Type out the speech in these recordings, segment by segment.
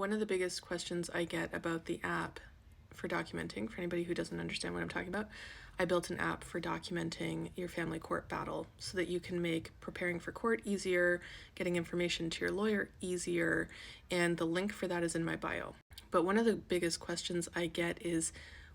One of the biggest questions I get about the app for documenting, for anybody who doesn't understand what I'm talking about, I built an app for documenting your family court battle so that you can make preparing for court easier, getting information to your lawyer easier, and the link for that is in my bio. But one of the biggest questions I get is,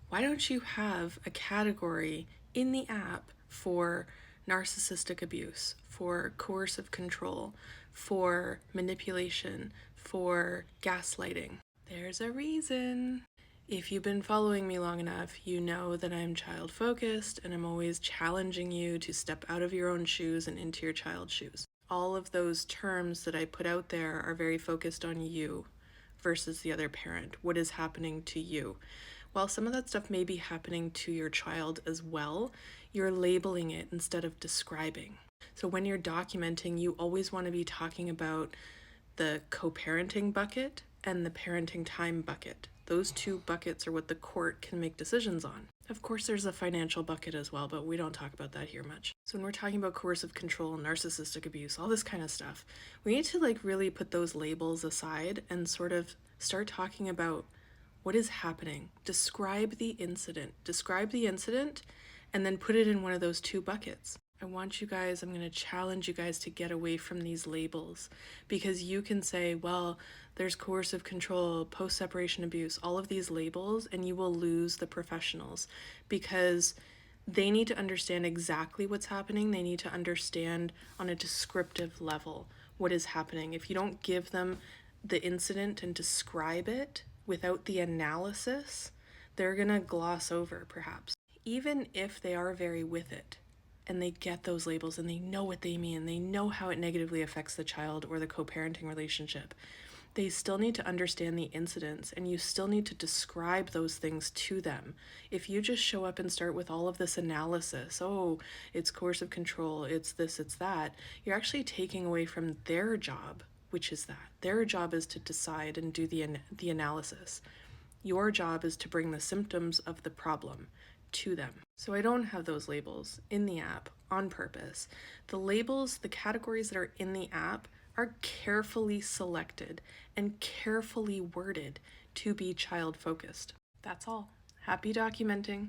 why don't you have a category in the app for narcissistic abuse, for coercive control, for manipulation, for gaslighting? There's a reason. If you've been following me long enough, you know that I'm child focused and I'm always challenging you to step out of your own shoes and into your child's shoes. All of those terms that I put out there are very focused on you versus the other parent. What is happening to you? While some of that stuff may be happening to your child as well, you're labeling it instead of describing. So when you're documenting, you always want to be talking about the co-parenting bucket and the parenting time bucket. Those two buckets are what the court can make decisions on. Of course, there's a financial bucket as well, but we don't talk about that here much. So when we're talking about coercive control, narcissistic abuse, all this kind of stuff, we need to really put those labels aside and sort of start talking about what is happening. Describe the incident. Describe the incident and then put it in one of those two buckets. I'm going to challenge you guys to get away from these labels, because you can say, well, there's coercive control, post-separation abuse, all of these labels, and you will lose the professionals because they need to understand exactly what's happening. They need to understand on a descriptive level what is happening. If you don't give them the incident and describe it without the analysis, they're going to gloss over perhaps, even if they are very with it and they get those labels and they know what they mean, they know how it negatively affects the child or the co-parenting relationship. They still need to understand the incidents, and you still need to describe those things to them. If you just show up and start with all of this analysis, oh, it's coercive control, it's this, it's that, you're actually taking away from their job, which is that. Their job is to decide and do the analysis. Your job is to bring the symptoms of the problem to them. So I don't have those labels in the app on purpose. The labels, the categories that are in the app are carefully selected and carefully worded to be child focused. That's all. Happy documenting.